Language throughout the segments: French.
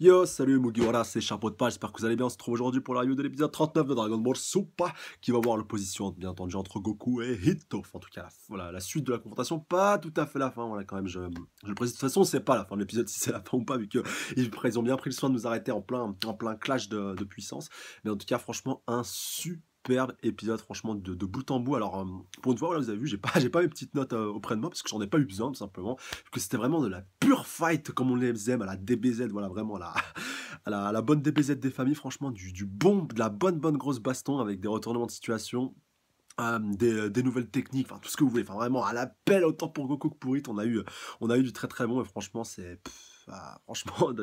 Yo, salut Mugiwara, c'est Chapeau de Page, j'espère que vous allez bien. On se trouve aujourd'hui pour la review de l'épisode 39 de Dragon Ball Super, qui va voir l'opposition, bien entendu, entre Goku et Hito. Enfin, en tout cas, voilà, la suite de la confrontation, pas tout à fait la fin, voilà, quand même, je le précise. De toute façon, c'est pas la fin de l'épisode, si c'est la fin ou pas, vu que ils ont bien pris le soin de nous arrêter en plein clash de puissance. Mais en tout cas, franchement, un superbe épisode, franchement, de bout en bout. Alors, pour une fois, voilà, vous avez vu, j'ai pas mes petites notes auprès de moi, parce que j'en ai pas eu besoin, tout simplement, que c'était vraiment de la pure fight, comme on les aime, à la DBZ, voilà, vraiment, à la bonne DBZ des familles, franchement, de la bonne grosse baston avec des retournements de situation, des nouvelles techniques, enfin tout ce que vous voulez, enfin vraiment à l'appel autant pour Goku que pour Hit, on a eu du très très bon et franchement franchement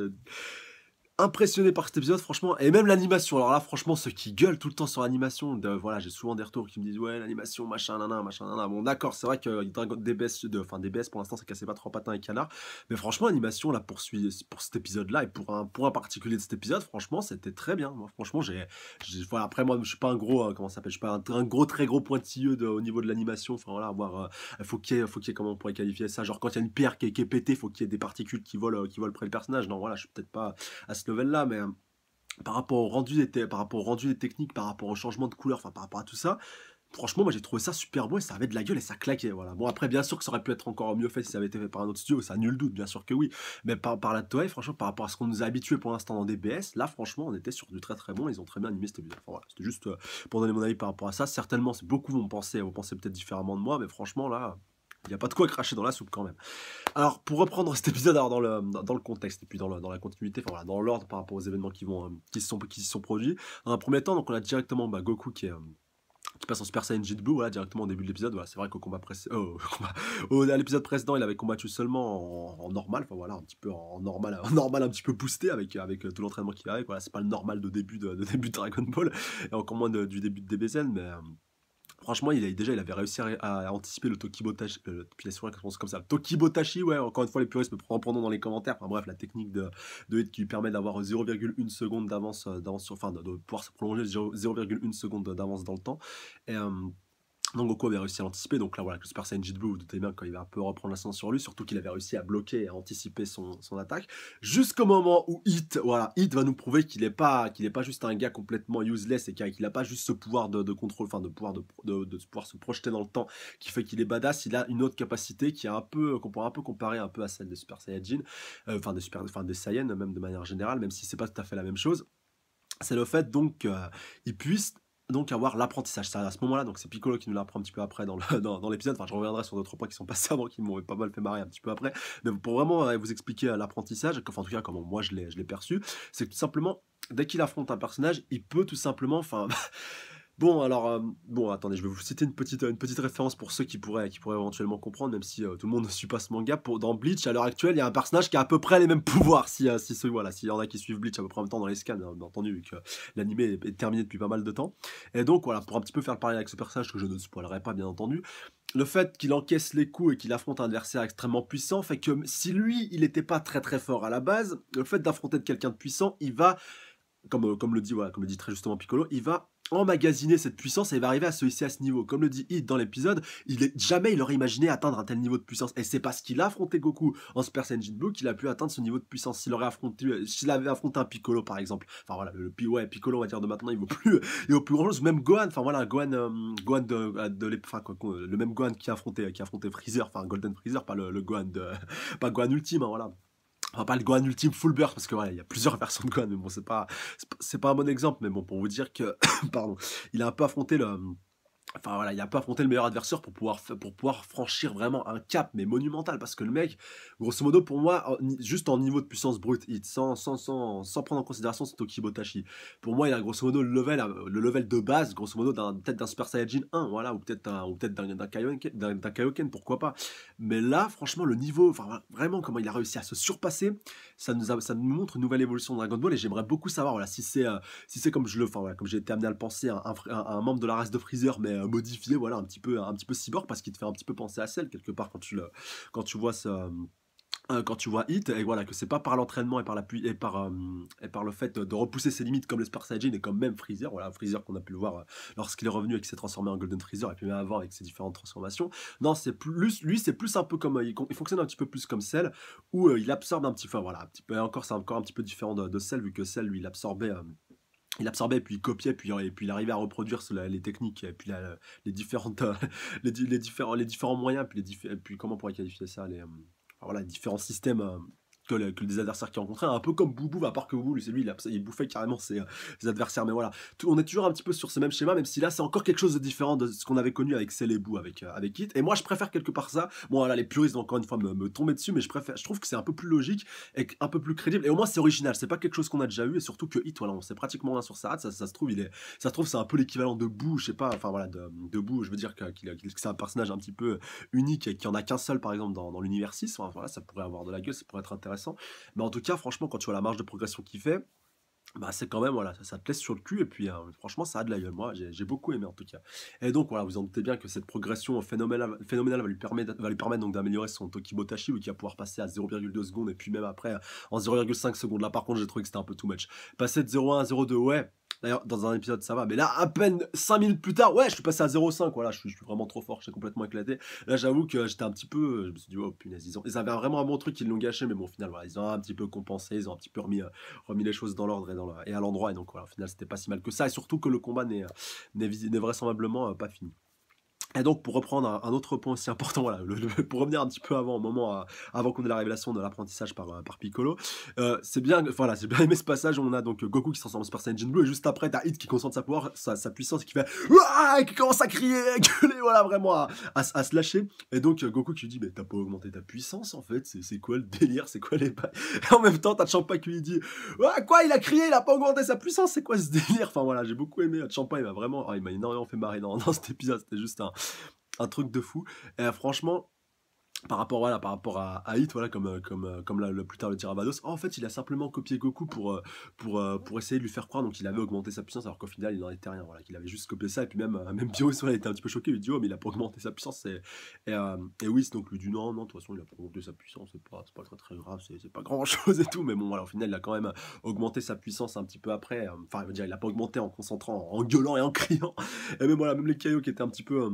impressionné par cet épisode, franchement, et même l'animation. Alors là, franchement, ceux qui gueulent tout le temps sur l'animation, voilà, j'ai souvent des retours qui me disent ouais, l'animation, machin, nana, machin, nana. Bon, d'accord, c'est vrai que DBS, DBS pour l'instant, ça cassait pas trop patin et canard, mais franchement, l'animation là pour cet épisode-là et pour un point particulier de cet épisode, franchement, c'était très bien. Moi, franchement, voilà, après moi, je suis pas un gros, comment ça s'appelle, je suis pas un gros, très gros pointilleux au niveau de l'animation. Enfin voilà, faut qu'il y ait, comment on pourrait qualifier ça, genre quand il y a une pierre qui est pétée, faut qu'il y ait des particules qui volent près du personnage. Non, voilà, je suis peut-être pas à ce level-là, mais par rapport au rendu des techniques, par rapport au changement de couleur, enfin par rapport à tout ça, franchement, moi j'ai trouvé ça super beau et ça avait de la gueule et ça claquait. Voilà. Bon, après, bien sûr que ça aurait pu être encore mieux fait si ça avait été fait par un autre studio, ça nul doute, bien sûr que oui. Mais par la Toei, franchement, par rapport à ce qu'on nous a habitué pour l'instant dans DBS, là, franchement, on était sur du très très bon. Ils ont très bien animé cet épisode. Enfin, voilà, c'était juste pour donner mon avis par rapport à ça. Certainement, beaucoup vont penser peut-être différemment de moi, mais franchement, là. Il n'y a pas de quoi cracher dans la soupe quand même. Alors, pour reprendre cet épisode alors dans le contexte et puis dans la continuité, enfin voilà, dans l'ordre par rapport aux événements qui se sont produits. Dans un premier temps, donc on a directement Goku qui passe en Super Saiyan Blue, voilà, directement au début de l'épisode. Voilà, c'est vrai qu'au combat à l'épisode précédent, il avait combattu seulement en normal, enfin voilà, un petit peu en normal, en normal un petit peu boosté avec tout l'entraînement qu'il avait. Voilà, c'est pas le normal de début de Dragon Ball, et encore moins du début de DBZ, mais franchement, il avait réussi à anticiper le Tokibotashi, puis la souris, comme ça. Tokibotashi, ouais, encore une fois, les puristes me prendront dans les commentaires. Enfin bref, la technique de Hit qui lui permet d'avoir 0,1 seconde d'avance enfin, de pouvoir se prolonger 0,1 seconde d'avance dans le temps. Et, donc Goku avait réussi à l'anticiper, donc là voilà, que le Super Saiyan Blue, vous doutez bien qu'il va un peu reprendre l'ascendant sur lui, surtout qu'il avait réussi à bloquer et à anticiper son attaque, jusqu'au moment où Hit va nous prouver qu'il est pas juste un gars complètement useless et qu'il n'a pas juste ce pouvoir de contrôle, enfin de pouvoir se projeter dans le temps qui fait qu'il est badass. Il a une autre capacité qu'on pourrait un peu comparer un peu à celle des Super Saiyajin, des Saiyans même de manière générale, même si c'est pas tout à fait la même chose. C'est le fait donc qu'il puisse donc avoir l'apprentissage. C'est à ce moment-là, donc c'est Piccolo qui nous l'apprend un petit peu après dans l'épisode. Enfin, je reviendrai sur d'autres points qui sont passés avant, qui m'ont pas mal fait marrer un petit peu après. Mais pour vraiment vous expliquer l'apprentissage, enfin en tout cas comment moi je l'ai perçu, c'est que tout simplement, dès qu'il affronte un personnage, il peut tout simplement, enfin, bon, alors, bon, attendez, je vais vous citer une petite référence pour ceux qui pourraient éventuellement comprendre, même si tout le monde ne suit pas ce manga. Dans Bleach, à l'heure actuelle, il y a un personnage qui a à peu près les mêmes pouvoirs, voilà, s'il y en a qui suivent Bleach à peu près en même temps dans les scans, bien entendu, vu que l'anime est terminé depuis pas mal de temps. Et donc, voilà, pour un petit peu faire le parallèle avec ce personnage, que je ne spoilerai pas, bien entendu, le fait qu'il encaisse les coups et qu'il affronte un adversaire extrêmement puissant fait que si lui, il n'était pas très très fort à la base, le fait d'affronter quelqu'un de puissant, il va comme le dit très justement Piccolo, il va emmagasiner cette puissance et il va arriver à se hisser à ce niveau. Comme le dit Hit dans l'épisode, jamais il aurait imaginé atteindre un tel niveau de puissance. Et c'est parce qu'il a affronté Goku en Super Saiyan Blue qu'il a pu atteindre ce niveau de puissance. S'il avait affronté un Piccolo par exemple, enfin voilà, ouais, Piccolo on va dire de maintenant, il vaut plus grand chose. Même Gohan, enfin voilà, Gohan le même Gohan qui a affronté Freezer, enfin Golden Freezer, pas le Gohan pas Gohan Ultime, hein, voilà. Enfin, pas le Gohan Ultime Full Burst, parce que voilà, il y a plusieurs versions de Gohan, mais bon, c'est pas un bon exemple, mais bon, pour vous dire que, pardon, il a un peu affronté Enfin voilà, il a pas affronté le meilleur adversaire pour pouvoir franchir vraiment un cap, mais monumental, parce que le mec, grosso modo, pour moi, juste en niveau de puissance brute, sans prendre en considération son Tokibotashi, pour moi, il a grosso modo le level de base, grosso modo, peut-être d'un Super Saiyajin 1, voilà, ou peut-être d'un Kaioken, pourquoi pas. Mais là, franchement, le niveau, enfin vraiment, comment il a réussi à se surpasser, ça nous montre une nouvelle évolution de Dragon Ball, et j'aimerais beaucoup savoir, voilà, si c'est enfin, voilà, comme j'ai été amené à le penser, un membre de la race de Freezer, mais modifié, voilà, un petit peu cyborg, parce qu'il te fait un petit peu penser à Cell quelque part quand tu vois quand tu vois Hit et voilà, que c'est pas par l'entraînement et et par le fait de repousser ses limites comme le Super Saiyajin et comme même Freezer, voilà, Freezer qu'on a pu le voir, lorsqu'il est revenu et qu'il s'est transformé en Golden Freezer et puis même avant avec ses différentes transformations. Non, c'est plus lui, c'est plus un peu comme, il fonctionne un petit peu plus comme Cell où, il absorbe un petit peu, voilà, un petit peu et encore c'est encore un petit peu différent de Cell vu que Cell lui il absorbait puis il copiait puis il arrivait à reproduire les techniques et puis les différentes, les différents moyens puis comment on pourrait qualifier ça? Enfin, voilà, les différents systèmes, que les adversaires qu'il rencontrait, un peu comme Boubou, à part que Boubou, lui, c'est lui, il bouffait carrément ses adversaires. Mais voilà, on est toujours un petit peu sur ce même schéma, même si là, c'est encore quelque chose de différent de ce qu'on avait connu avec Cell et Boo, avec Hit. Et moi, je préfère quelque part ça. Bon, voilà, les puristes vont encore une fois me tomber dessus, mais je trouve que c'est un peu plus logique et un peu plus crédible. Et au moins, c'est original. C'est pas quelque chose qu'on a déjà eu. Et surtout que Hit, voilà, on sait pratiquement rien sur sa hâte. Ça se trouve, c'est un peu l'équivalent de Boo, je sais pas, enfin voilà, de Boo, je veux dire que c'est un personnage un petit peu unique et qu'il n'y en a qu'un seul, par exemple, dans l'univers 6. Enfin, voilà, ça pourrait avoir de la gueule, ça pourrait être intéressant. Mais en tout cas, franchement, quand tu vois la marge de progression qu'il fait, bah, c'est quand même, voilà, ça te laisse sur le cul et puis, franchement, ça a de la gueule. Moi, j'ai beaucoup aimé, en tout cas. Et donc, voilà, vous en doutez bien que cette progression phénoménale va lui permettre donc d'améliorer son Tokibotashi, où il va pouvoir passer à 0,2 secondes et puis même après en 0,5 secondes. Là, par contre, j'ai trouvé que c'était un peu too much. Passer de 0,1 à 0,2, ouais. D'ailleurs, dans un épisode, ça va. Mais là, à peine 5 minutes plus tard, ouais, je suis passé à 0,5. Voilà, je suis vraiment trop fort. J'ai complètement éclaté. Là, j'avoue que j'étais un petit peu. Je me suis dit, oh punaise, ils avaient vraiment un bon truc, ils l'ont gâché. Mais bon, au final, voilà, ils ont un petit peu compensé. Ils ont un petit peu remis les choses dans l'ordre et à l'endroit. Et donc, voilà, au final, c'était pas si mal que ça. Et surtout que le combat n'est vraisemblablement pas fini. Et donc, pour reprendre un autre point aussi important, voilà, pour revenir un petit peu avant, au moment avant qu'on ait la révélation de l'apprentissage par Piccolo, c'est bien, voilà, j'ai bien aimé ce passage où on a donc Goku qui se transforme en Super Saiyan Blue et juste après, t'as Hit qui concentre sa puissance et qui fait Ouah qui commence à crier, à gueuler, voilà, vraiment à se lâcher. Et donc, Goku qui lui dit, mais t'as pas augmenté ta puissance en fait, c'est quoi le délire, c'est quoi les bails. Et en même temps, t'as Champa qui lui dit, ouais, quoi, il a crié, il a pas augmenté sa puissance, c'est quoi ce délire. Enfin voilà, j'ai beaucoup aimé. Champa, il m'a énormément fait marrer dans cet épisode, c'était juste un truc de fou. Et franchement, par rapport à Hit, voilà, comme plus tard le dira Vados, en fait, il a simplement copié Goku pour essayer de lui faire croire donc il avait augmenté sa puissance, alors qu'au final, il n'en était rien. Voilà, qu'il avait juste copié ça. Et puis même Bio, il était un petit peu choqué. Il lui dit, oh, mais il a pas augmenté sa puissance. Et Whis, donc, lui dit, non, de toute façon, il a pas augmenté sa puissance. C'est pas très, très grave. C'est pas grand chose et tout. Mais bon, voilà, au final, il a quand même augmenté sa puissance un petit peu après. Enfin, je veux dire, il a pas augmenté en concentrant, en gueulant et en criant. Et même, voilà, même les Kaio qui étaient un petit peu.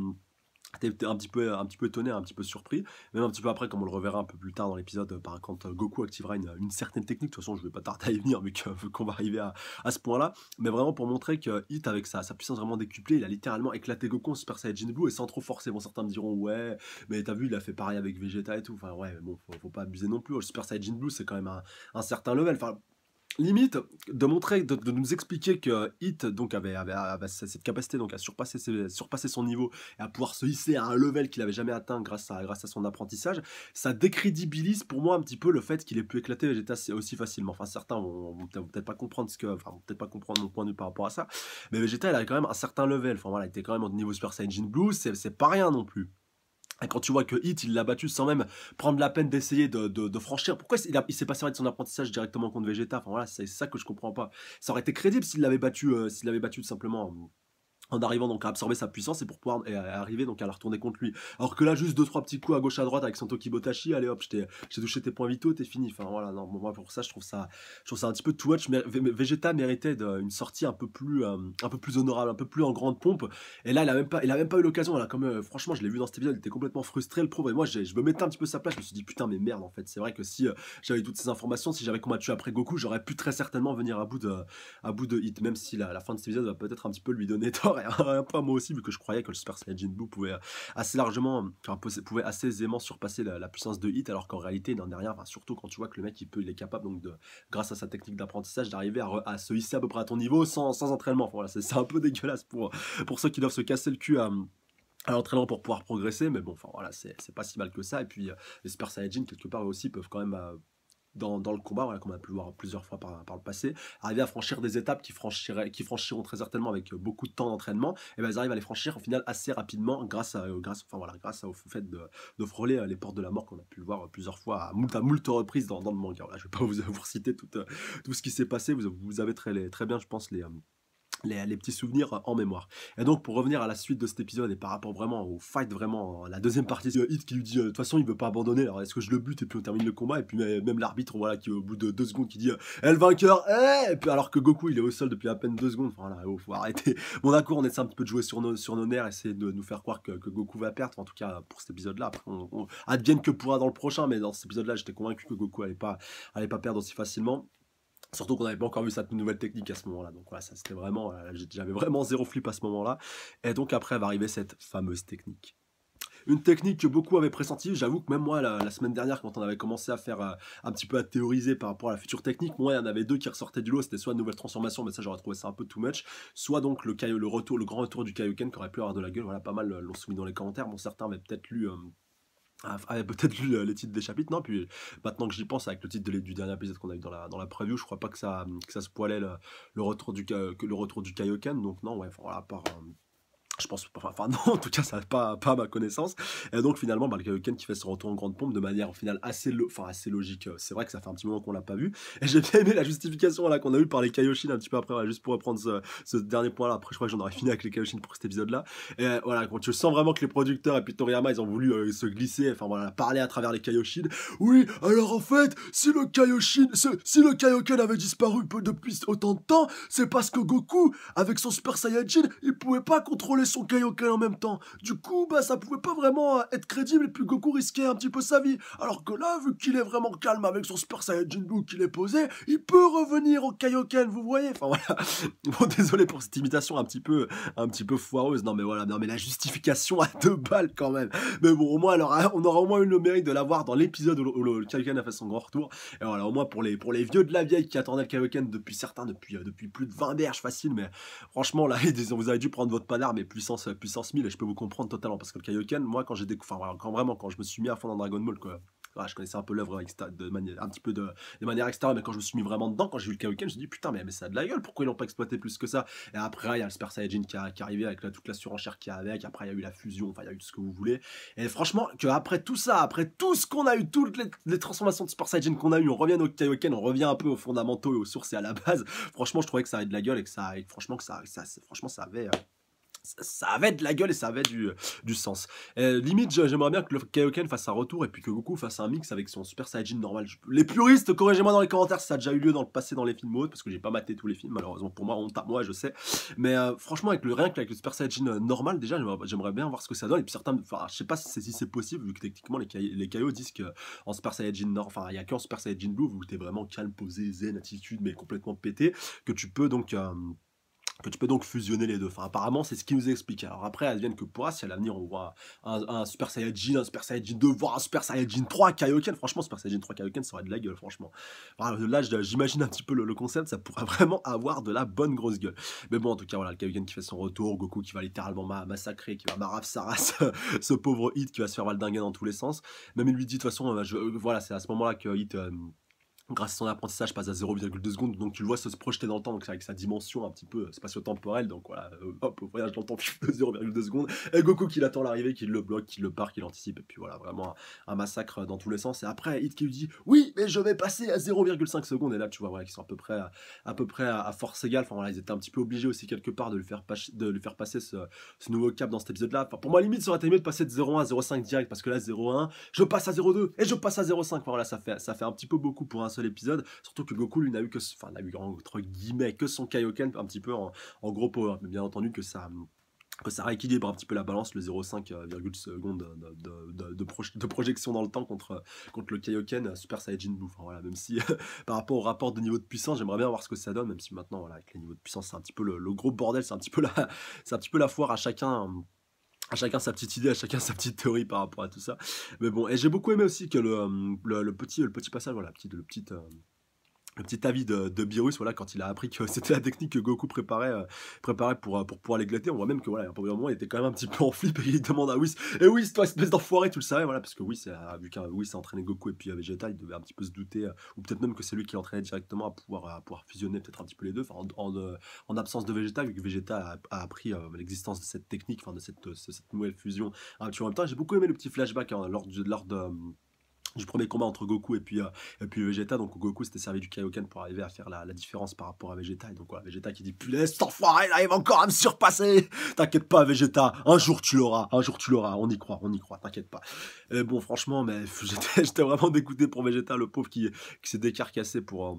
T'es un petit peu étonné, un petit peu surpris, même un petit peu après, comme on le reverra un peu plus tard dans l'épisode, quand Goku activera une certaine technique. De toute façon, je vais pas tarder à y venir, vu qu'on va arriver à ce point-là. Mais vraiment pour montrer que Hit, avec sa puissance vraiment décuplée, il a littéralement éclaté Goku en Super Saiyajin Blue et sans trop forcer. Bon, certains me diront, ouais, mais t'as vu, il a fait pareil avec Vegeta et tout. Enfin, ouais, mais bon, faut pas abuser non plus. Le Super Saiyajin Blue, c'est quand même un certain level. Enfin, limite de montrer, de nous expliquer que Hit donc avait cette capacité donc à surpasser son niveau et à pouvoir se hisser à un level qu'il avait jamais atteint grâce à son apprentissage, ça décrédibilise pour moi un petit peu le fait qu'il ait pu éclater Vegeta aussi facilement. Enfin, certains vont peut-être pas comprendre vont peut-être pas comprendre mon point de vue par rapport à ça, mais Vegeta il avait quand même un certain level. Enfin voilà, il était quand même au niveau Super Saiyan Blue, c'est pas rien non plus. Et quand tu vois que Hit, il l'a battu sans même prendre la peine d'essayer de franchir, pourquoi il s'est pas servi de son apprentissage directement contre Vegeta? Enfin voilà, c'est ça que je comprends pas. Ça aurait été crédible s'il l'avait battu tout simplement en arrivant donc à absorber sa puissance et pour pouvoir arriver donc à la retourner contre lui. Alors que là, juste deux trois petits coups à gauche à droite avec son Tokibotashi, allez hop, j'ai touché tes points vitaux, t'es fini. Enfin voilà, non, moi pour ça, je trouve ça un petit peu too much. Mais Vegeta méritait une sortie un peu plus honorable, un peu plus en grande pompe. Et là, il a même pas eu l'occasion. Voilà, comme franchement, je l'ai vu dans cet épisode, il était complètement frustré le pauvre. Et moi, je me mettais un petit peu à sa place. Je me suis dit putain, mais merde en fait. C'est vrai que si j'avais toutes ces informations, si j'avais combattu après Goku, j'aurais pu très certainement venir à bout de Hit, même si la fin de cet épisode va peut-être un petit peu lui donner tort, et un peu à moi aussi, vu que je croyais que le Super Saiyajin Blue pouvait assez largement, pouvait assez aisément surpasser la puissance de Hit, alors qu'en réalité, il n'en est rien. Enfin, surtout quand tu vois que le mec, il est capable, donc grâce à sa technique d'apprentissage, d'arriver à se hisser à peu près à ton niveau sans entraînement. Enfin, voilà, c'est un peu dégueulasse pour ceux qui doivent se casser le cul à l'entraînement pour pouvoir progresser, mais bon, enfin voilà, c'est pas si mal que ça. Et puis les Super Saiyajin, quelque part aussi, peuvent quand même dans le combat, voilà, comme on a pu le voir plusieurs fois par le passé, arriver à franchir des étapes qui franchiront très certainement avec beaucoup de temps d'entraînement, et ben ils arrivent à les franchir au final assez rapidement grâce au fait de frôler les portes de la mort qu'on a pu le voir plusieurs fois à moult reprises dans le manga. Voilà, je vais pas vous citer tout ce qui s'est passé, vous avez très bien, je pense, les petits souvenirs en mémoire. Et donc pour revenir à la suite de cet épisode et par rapport vraiment au fight, vraiment la deuxième partie de Hit qui lui dit de toute façon il veut pas abandonner, alors est-ce que je le bute et puis on termine le combat, et puis même l'arbitre voilà qui au bout de 2 secondes qui dit le vainqueur et puis alors que Goku il est au sol depuis à peine 2 secondes, enfin là faut arrêter. Bon d'accord, on essaie un petit peu de jouer sur nos nerfs, essayer de nous faire croire que Goku va perdre, enfin, en tout cas pour cet épisode là, après on advienne que pourra dans le prochain, mais dans cet épisode là j'étais convaincu que Goku allait pas perdre aussi facilement. Surtout qu'on n'avait pas encore vu cette nouvelle technique à ce moment-là. Donc voilà, ça c'était vraiment, j'avais vraiment zéro flip à ce moment-là. Et donc après va arriver cette fameuse technique. Une technique que beaucoup avaient pressentie. J'avoue que même moi, la semaine dernière, quand on avait commencé à faire un petit peu à théoriser par rapport à la future technique, moi, il y en avait deux qui ressortaient du lot. C'était soit une nouvelle transformation, mais ça, j'aurais trouvé ça un peu too much. Soit donc le grand retour du Kaioken qui aurait pu avoir de la gueule. Voilà, pas mal l'ont soumis dans les commentaires. Bon, certains avaient peut-être lu. Avait peut-être lu les titres des chapitres, non? Puis maintenant que j'y pense, avec le titre du dernier épisode qu'on a eu dans la preview, je crois pas que ça spoilait le retour le retour du Kaioken, donc non, ouais, voilà, par, je pense pas, enfin non, en tout cas ça n'a pas à ma connaissance. Et donc finalement le Kaioken qui fait son retour en grande pompe de manière au final assez logique. C'est vrai que ça fait un petit moment qu'on l'a pas vu. Et j'ai bien aimé la justification là qu'on a eu par les Kaioshin un petit peu après, voilà, juste pour reprendre ce dernier point là. Après je crois que j'en aurais fini avec les Kaioshin pour cet épisode là. Et voilà, quand tu sens vraiment que les producteurs et puis Toriyama ils ont voulu se glisser, enfin voilà, parler à travers les Kaioshin. Oui, alors en fait, si le Kaioken avait disparu depuis autant de temps, c'est parce que Goku, avec son Super Saiyajin, il pouvait pas contrôler son Kaioken en même temps. Du coup, bah ça pouvait pas vraiment être crédible et puis Goku risquait un petit peu sa vie. Alors que là, vu qu'il est vraiment calme avec son Super Saiyajin Blue qu'il est posé, il peut revenir au Kaioken, vous voyez. Enfin voilà. Bon, désolé pour cette imitation un petit peu foireuse. Non mais voilà, non mais la justification à 2 balles quand même. Mais bon, au moins on aura au moins eu le mérite de l'avoir dans l'épisode où le Kaioken a fait son grand retour. Et voilà, au moins pour les vieux de la vieille qui attendaient le Kaioken depuis plus de 20 berges facile, mais franchement là, vous avez dû prendre votre panard, mais puissance 1000, et je peux vous comprendre totalement parce que le Kaioken, moi quand j'ai découvert, enfin, voilà, quand je me suis mis à fond dans Dragon Ball, quoi. Voilà, je connaissais un peu l'œuvre de manière un petit peu de manière extérieure, mais quand je me suis mis vraiment dedans, quand j'ai vu le Kaioken, je me suis dit putain, mais ça a de la gueule, pourquoi ils l'ont pas exploité plus que ça? Et après, il y a le Super Saiyajin qui est arrivé avec toute la surenchère qu'il y a avec, après il y a eu la fusion, enfin il y a eu tout ce que vous voulez. Et franchement, que après tout ça, après tout ce qu'on a eu, toutes les transformations de Super Saiyajin qu'on a eu, on revient au Kaioken, on revient un peu aux fondamentaux et aux sources et à la base. Franchement, je trouvais que ça avait de la gueule et franchement franchement ça avait de la gueule et ça avait du sens. Limite, j'aimerais bien que le Kaioken fasse un retour et puis que Goku fasse un mix avec son Super Saiyajin normal. Les puristes, corrigez-moi dans les commentaires si ça a déjà eu lieu dans le passé dans les films ou autres, parce que j'ai pas maté tous les films, malheureusement pour moi, honte à moi, je sais. Mais franchement, rien qu'avec le Super Saiyajin normal, déjà, j'aimerais bien voir ce que ça donne. Et puis certains, enfin, je sais pas si c'est possible, vu que techniquement les Kaio disent qu'en Super Saiyajin Nord, enfin, il y a qu'en Super Saiyajin Blue, où t'es vraiment calme, posé, zen, attitude, mais complètement pété, que tu peux donc. Fusionner les deux. Enfin, apparemment, c'est ce qui nous explique. Alors après, advienne que pourra, si à l'avenir on voit un Super Saiyajin, un Super Saiyajin 2, voire un Super Saiyajin 3 Kaioken, franchement, Super Saiyajin 3 Kaioken, ça aurait de la gueule, franchement. Enfin, là, j'imagine un petit peu le concept, ça pourrait vraiment avoir de la bonne grosse gueule. Mais bon, en tout cas, voilà, le Kaioken qui fait son retour, Goku qui va littéralement massacrer, qui va marave sa race, ce pauvre Hit qui va se faire valdinguer dans tous les sens. Même il lui dit, de toute façon, voilà, c'est à ce moment-là que Hit grâce à son apprentissage, passe à 0,2 secondes, donc tu le vois se projeter dans le temps, donc avec sa dimension un petit peu spatio-temporelle, donc voilà, hop, voyage dans le temps, 0,2 secondes, et Goku qui l'attend l'arrivée, qui le bloque, qui le part, qui l'anticipe, et puis voilà, vraiment un massacre dans tous les sens, et après, Hit qui lui dit, oui, mais je vais passer à 0,5 secondes, et là, tu vois, voilà, qu'ils sont à peu près à force égale, enfin voilà, ils étaient un petit peu obligés aussi quelque part de lui faire passer ce nouveau cap dans cet épisode-là, enfin pour moi, limite, ça aurait été mieux de passer de 0,1 à 0,5 direct, parce que là, 0,1, je passe à 0,2, et je passe à 0,5, enfin voilà, ça fait un petit peu beaucoup pour un seul épisode, surtout que Goku lui n'a eu que, enfin n'a eu entre guillemets que son Kaioken un petit peu en gros power, mais bien entendu que ça rééquilibre un petit peu la balance, le 0,5 secondes de projection dans le temps contre le Kaioken Super Saiyajin Blue. Enfin, voilà, même si par rapport au rapport de niveau de puissance, j'aimerais bien voir ce que ça donne, même si maintenant voilà, avec les niveaux de puissance c'est un petit peu le gros bordel, c'est un petit peu la foire à chacun sa petite idée, à chacun sa petite théorie par rapport à tout ça. Mais bon, et j'ai beaucoup aimé aussi que le petit passage, voilà, le petit avis de Beerus, voilà, quand il a appris que c'était la technique que Goku préparait pour pouvoir l'éclater, on voit même que voilà, à un moment il était quand même un petit peu en flip et il demande à Whis, et Whis, toi espèce d'enfoiré, tu le savais, voilà, parce que Whis, vu qu'un Whis a entraîné Goku et puis Vegeta, il devait un petit peu se douter, ou peut-être même que c'est lui qui l'entraînait directement à pouvoir fusionner peut-être un petit peu les deux, enfin en absence de Vegeta, vu que Vegeta a appris l'existence de cette technique, enfin de cette nouvelle fusion un petit peu en même temps. J'ai beaucoup aimé le petit flashback hein, lors de du premier combat entre Goku et puis Vegeta. Donc Goku s'était servi du Kaioken pour arriver à faire la différence par rapport à Vegeta. Et donc voilà, Vegeta qui dit punaise, cet enfoiré, il arrive encore à me surpasser. T'inquiète pas, Vegeta, un jour tu l'auras, on y croit, t'inquiète pas. Bon, franchement, mais j'étais vraiment dégoûté pour Vegeta, le pauvre qui s'est décarcassé pour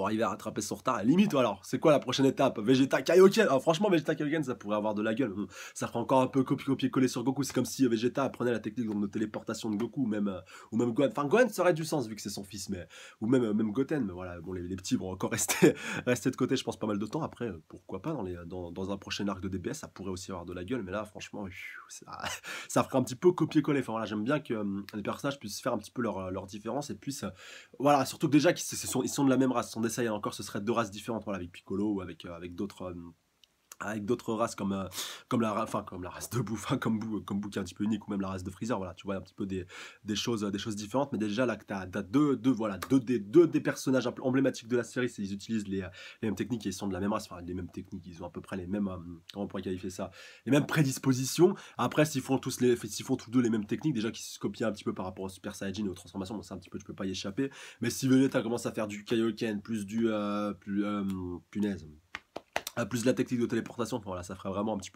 arriver à rattraper son retard. Et limite, alors, c'est quoi la prochaine étape? Vegeta Kaioken. Alors, franchement, Vegeta Kaioken, ça pourrait avoir de la gueule. Bon, ça ferait encore un peu copier-coller sur Goku. C'est comme si Vegeta apprenait la technique donc, de téléportation de Goku, ou même Gohan. Enfin, Gohan, ça aurait du sens vu que c'est son fils, mais ou même Goten. Mais voilà, bon, les petits vont encore rester de côté, je pense, pas mal de temps. Après, pourquoi pas dans un prochain arc de DBS, ça pourrait aussi avoir de la gueule. Mais là, franchement, ça ferait un petit peu copier-coller. Enfin, voilà, j'aime bien que les personnages puissent faire un petit peu leur différence et puissent voilà, surtout que déjà ils sont de la même race, sont des Saiyans encore, ce seraient deux races différentes, voilà, avec Piccolo ou avec d'autres races comme la race de Boo, enfin comme Boo qui est un petit peu unique, ou même la race de Freezer, voilà, tu vois un petit peu des choses différentes, mais déjà là que t'as voilà, deux des personnages un peu emblématiques de la série, ils utilisent les mêmes techniques et ils sont de la même race, enfin les mêmes techniques, ils ont à peu près les mêmes, comment on pourrait qualifier ça, les mêmes prédispositions. Après s'ils font tous deux les mêmes techniques, déjà qui se copient un petit peu par rapport au Super Saiyajin et aux transformations, bon, c'est un petit peu, tu peux pas y échapper, mais si Vegeta commence à faire du Kaioken, punaise, plus de la technique de téléportation, enfin, voilà, ça ferait vraiment un petit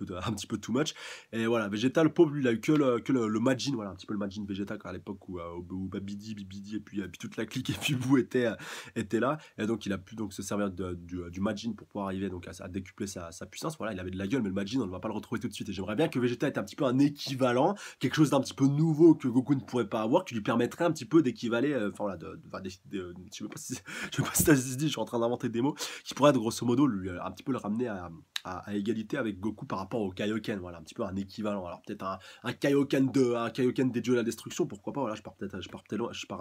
peu too much. Et voilà, Vegeta, le pauvre, lui, il a eu que le Majin, voilà, un petit peu le Majin Vegeta, à l'époque où Bibidi, et puis toute la clique, et puis Boo était là. Et donc, il a pu donc se servir du Majin pour pouvoir arriver donc, à décupler sa puissance. Voilà, il avait de la gueule, mais le Majin, on ne va pas le retrouver tout de suite. Et j'aimerais bien que Vegeta ait un petit peu un équivalent, quelque chose d'un petit peu nouveau que Goku ne pourrait pas avoir, qui lui permettrait un petit peu d'équivaler, enfin voilà, je sais pas si ça se dit, je suis en train d'inventer des mots, qui pourrait grosso modo lui un petit peu le ramener à égalité avec Goku par rapport au Kaioken, voilà, un petit peu un équivalent. Alors peut-être un Kaioken des dieux de la destruction, pourquoi pas, voilà, je pars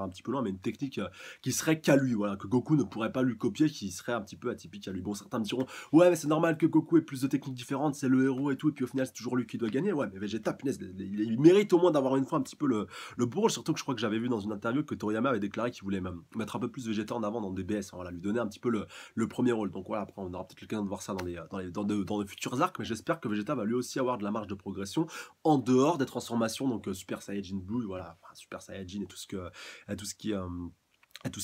un petit peu loin, mais une technique qui serait qu'à lui, voilà, que Goku ne pourrait pas lui copier, qui serait un petit peu atypique à lui. Bon, certains me diront, ouais, mais c'est normal que Goku ait plus de techniques différentes, c'est le héros et tout, et puis au final c'est toujours lui qui doit gagner. Ouais, mais Vegeta, punaise, il mérite au moins d'avoir une fois un petit peu le beau rôle, surtout que je crois que j'avais vu dans une interview que Toriyama avait déclaré qu'il voulait même mettre un peu plus Vegeta en avant dans DBS, voilà, lui donner un petit peu le premier rôle. Donc voilà, après on aura peut-être l'occasion de voir ça dans de futurs arcs, mais j'espère que Vegeta va lui aussi avoir de la marge de progression en dehors des transformations, donc Super Saiyajin Blue, voilà, enfin, Super Saiyajin et tout ce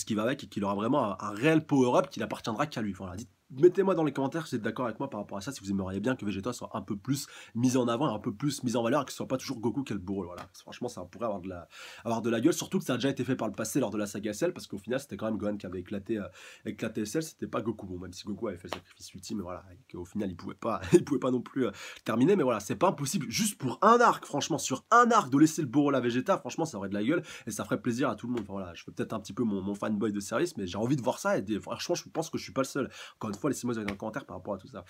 qui va avec, et qu'il aura vraiment un réel power-up qui n'appartiendra qu'à lui. Voilà, mettez-moi dans les commentaires si vous êtes d'accord avec moi par rapport à ça, si vous aimeriez bien que Vegeta soit un peu plus mis en avant, un peu plus mis en valeur, et que ce soit pas toujours Goku qui a le beau rôle. Voilà. Franchement, ça pourrait avoir de la gueule, surtout que ça a déjà été fait par le passé lors de la saga Cell, parce qu'au final, c'était quand même Gohan qui avait éclaté Cell, c'était pas Goku. Bon, même si Goku avait fait le sacrifice ultime, voilà, et qu'au final, il pouvait pas, il pouvait pas non plus terminer, mais voilà, c'est pas impossible, juste pour un arc, franchement, sur un arc, de laisser le beau rôle à Vegeta, franchement, ça aurait de la gueule, et ça ferait plaisir à tout le monde. Enfin, voilà, je fais peut-être un petit peu mon fanboy de service, mais j'ai envie de voir ça, et franchement, je pense que je suis pas le seul. Encore une fois, laissez-moi dans les commentaires par rapport à tout ça.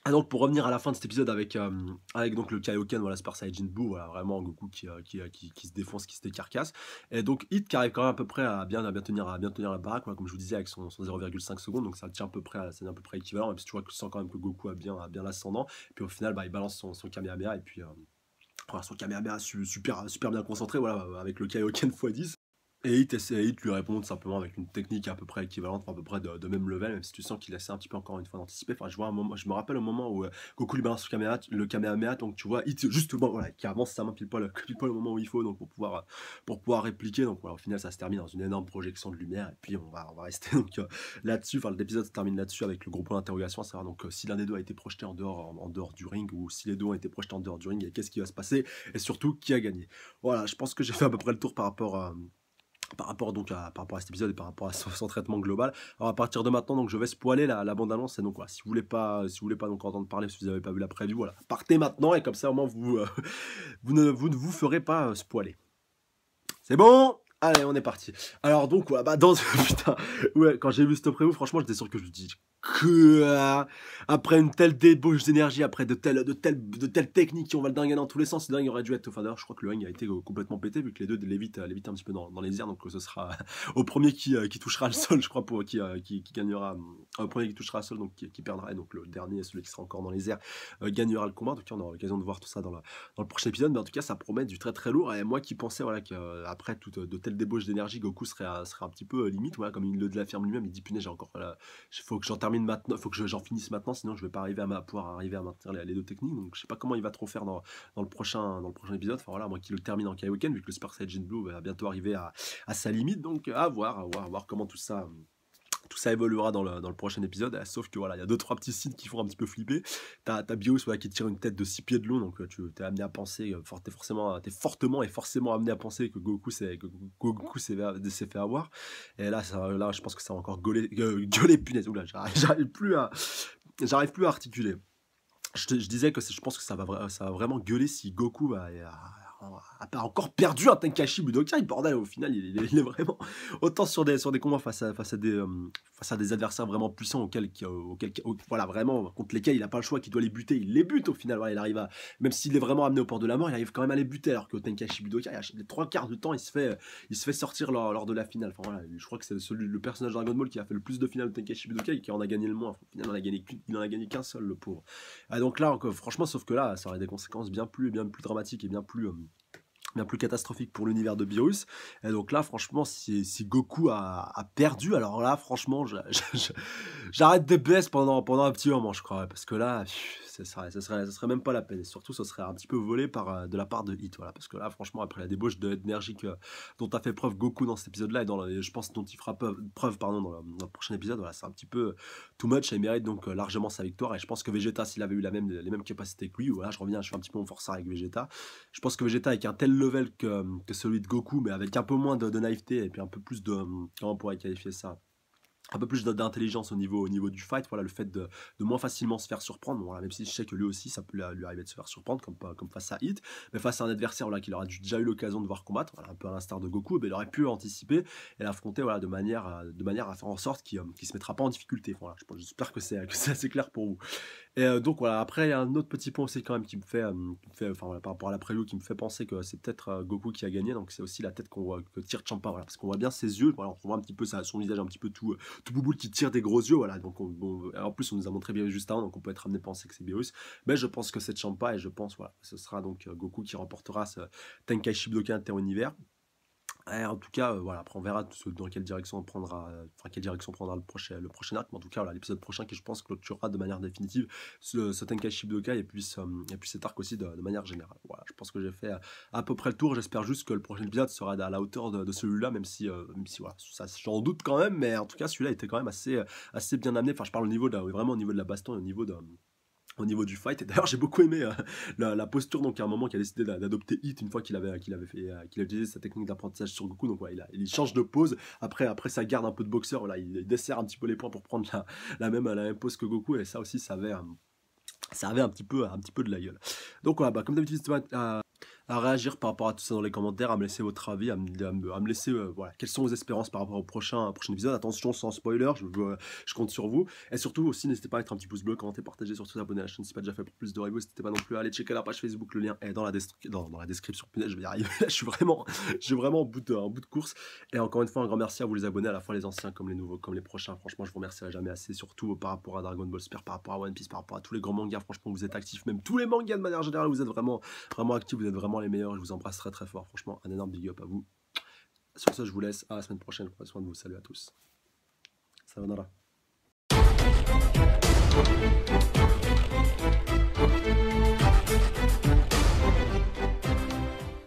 Ah, donc pour revenir à la fin de cet épisode avec donc le Kaioken, voilà, Super Saiyajin Buu, voilà, vraiment Goku qui se défonce, qui se décarcasse, et donc Hit qui arrive quand même à peu près à bien tenir la baraque, voilà, comme je vous disais, avec son 0,5 secondes, donc ça tient c'est à peu près équivalent, et puis tu vois que tu sens quand même que Goku a bien l'ascendant, puis au final bah, il balance son Kamehameha, et puis voilà, son Kamehameha super bien concentré, voilà, avec le Kaioken x10. Et Hit lui répond tout simplement avec une technique à peu près équivalente, enfin, à peu près de même level, même si tu sens qu'il essaie un petit peu encore une fois d'anticiper. Enfin, je me rappelle au moment où Goku lui balance le Kamehameha, donc tu vois, Hit justement, voilà, qui avance sa main pile poil au moment où il faut, donc pour pouvoir répliquer. Donc voilà, au final, ça se termine dans une énorme projection de lumière, et puis on va rester donc là-dessus. Enfin, l'épisode se termine là-dessus avec le gros point d'interrogation, à savoir donc si l'un des deux a été projeté en dehors du ring, ou si les deux ont été projetés en dehors du ring, et qu'est-ce qui va se passer, et surtout qui a gagné. Voilà, je pense que j'ai fait à peu près le tour par rapport à cet épisode et par rapport à son traitement global. Alors à partir de maintenant, donc je vais spoiler la bande annonce, et donc voilà, si vous voulez pas donc entendre parler, si vous n'avez pas vu la preview, voilà, partez maintenant, et comme ça au moins vous ne vous ferez pas spoiler. C'est bon? Allez, on est parti. Alors donc voilà, bah putain, ouais, quand j'ai vu cette preview, franchement, j'étais sûr que je me dis que après une telle débauche d'énergie, après de telles techniques qui ont valdingué dans tous les sens, il aurait dû être. Enfin d'ailleurs, je crois que le ring a été complètement pété, vu que les deux lévitent un petit peu dans les airs, donc ce sera au premier qui touchera le sol, je crois, pour qui gagnera, au premier qui touchera le sol, donc qui perdra, et donc le dernier, celui qui sera encore dans les airs, gagnera le combat. En tout cas, on aura l'occasion de voir tout ça dans le prochain épisode, mais en tout cas, ça promet du très très lourd. Et moi qui pensais, voilà, qu'après de telle débauche d'énergie, Goku serait un petit peu limite, voilà, comme il le l'affirme lui-même, il dit punaise, j'ai encore, il faut que j'en termine maintenant, il faut que j'en finisse maintenant, sinon je vais pas arriver pouvoir arriver à maintenir les deux techniques. Donc je sais pas comment il va trop faire dans le prochain épisode. Enfin voilà, moi qui le termine en Kaioken, vu que le Super Saiyan Blue va bientôt arriver à sa limite. Donc à voir comment tout ça évoluera dans le prochain épisode, sauf que voilà, il y a 2-3 petits signes qui font un petit peu flipper. T'as Bios voilà, qui tire une tête de 6 pieds de long, donc tu t'es amené à penser, t'es fortement et forcément amené à penser que Goku s'est fait avoir. Et là, là, je pense que ça va encore gueuler punaise. Oula, j'arrive plus à articuler. Je disais que je pense que ça va vraiment gueuler si Goku a pas encore perdu un Tenkaichi Budokai. Bordel, au final, il est vraiment autant sur des combats face à des adversaires vraiment puissants voilà, vraiment, contre lesquels il n'a pas le choix, qu'il doit les buter. Il les bute au final. Voilà, il arrive même s'il est vraiment amené au port de la mort, il arrive quand même à les buter. Alors que Tenkaichi Budokai, les 3/4 du temps, il se fait sortir lors de la finale. Enfin, voilà, je crois que c'est le personnage Dragon Ball qui a fait le plus de finales de Tenkaichi Budokai et qui en a gagné le moins. Au final, il en a gagné qu'un seul, le pauvre. Donc là, franchement, sauf que là, ça aurait des conséquences bien plus dramatiques et bien plus catastrophique pour l'univers de Beerus. Et donc là, franchement, si Goku a perdu, alors là, franchement, j'arrête de baisse pendant un petit moment, je crois. Parce que là, ça serait même pas la peine. Et surtout, ce serait un petit peu volé de la part de Hit. Voilà. Parce que là, franchement, après la débauche d'énergie dont a fait preuve Goku dans cet épisode-là, et je pense dont il fera preuve dans le prochain épisode, voilà, c'est un petit peu too much. Et il mérite donc largement sa victoire. Et je pense que Vegeta, s'il avait eu les mêmes capacités que lui, voilà, je fais un petit peu mon forçat avec Vegeta. Je pense que Vegeta, avec un tel level que celui de Goku, mais avec un peu moins de naïveté et puis un peu plus de, comment on pourrait qualifier ça, un peu plus d'intelligence au niveau du fight, voilà, le fait de moins facilement se faire surprendre, bon, voilà, même si je sais que lui aussi ça peut lui arriver de se faire surprendre comme face à Hit, mais face à un adversaire voilà, qu'il aura déjà eu l'occasion de voir combattre, voilà, un peu à l'instar de Goku, il aurait pu anticiper et l'affronter voilà, de manière à faire en sorte qu'il se mettra pas en difficulté. Voilà, j'espère que c'est assez clair pour vous. Et donc voilà, après il y a un autre petit point aussi quand même qui me fait enfin voilà, par rapport à la preview, qui me fait penser que c'est peut-être Goku qui a gagné. Donc c'est aussi la tête que tire Champa, voilà, parce qu'on voit bien ses yeux, voilà, on voit un petit peu son visage un petit peu tout bouboule qui tire des gros yeux, voilà. Donc en plus on nous a montré Beerus juste avant, donc on peut être amené à penser que c'est Beerus, mais je pense que c'est Champa et je pense voilà, ce sera donc Goku qui remportera ce Tenkaichi Budokai Inter-Univers. Et en tout cas, voilà, après on verra dans quelle direction on prendra, quelle direction prendra le prochain arc. Mais en tout cas, voilà, l'épisode prochain qui, je pense, clôturera de manière définitive ce Tenkaichi Budokai et puis cet arc aussi de manière générale. Voilà, je pense que j'ai fait à peu près le tour. J'espère juste que le prochain épisode sera à la hauteur de celui-là, même si voilà, ça j'en doute quand même. Mais en tout cas, celui-là était quand même assez bien amené. Enfin, je parle vraiment au niveau de la baston et au niveau du fight. Et d'ailleurs, j'ai beaucoup aimé la posture, donc à un moment qui a décidé d'adopter Hit une fois qu'il avait utilisé sa technique d'apprentissage sur Goku. Donc ouais, il change de pose après sa garde un peu de boxeur, voilà, il desserre un petit peu les poings pour prendre la même pose que Goku, et ça aussi ça avait un petit peu de la gueule. Donc voilà, comme d'habitude, n'hésitez pas à réagir par rapport à tout ça dans les commentaires, à me laisser votre avis, à me laisser voilà, quelles sont vos espérances par rapport au prochain épisode. Attention, sans spoiler, je compte sur vous. Et surtout aussi, n'hésitez pas à mettre un petit pouce bleu, commenter, partager, surtout abonner à la chaîne si ce n'est pas déjà fait pour plus de reviews. N'hésitez pas non plus à aller checker la page Facebook, le lien est dans la description. Punaise, je vais y arriver. Je suis vraiment en bout de course. Et encore une fois, un grand merci à vous les abonnés, à la fois les anciens comme les nouveaux, comme les prochains. Franchement, je vous remercierai jamais assez, surtout par rapport à Dragon Ball Super, par rapport à One Piece, par rapport à tous les grands mangas. Franchement, vous êtes actifs, même tous les mangas de manière générale, vous êtes vraiment actifs, vous êtes vraiment les meilleurs. Je vous embrasse très très fort. Franchement, un énorme big up à vous. Sur ce, je vous laisse. À la semaine prochaine. Prenez soin de vous. Salut à tous. Sayonara.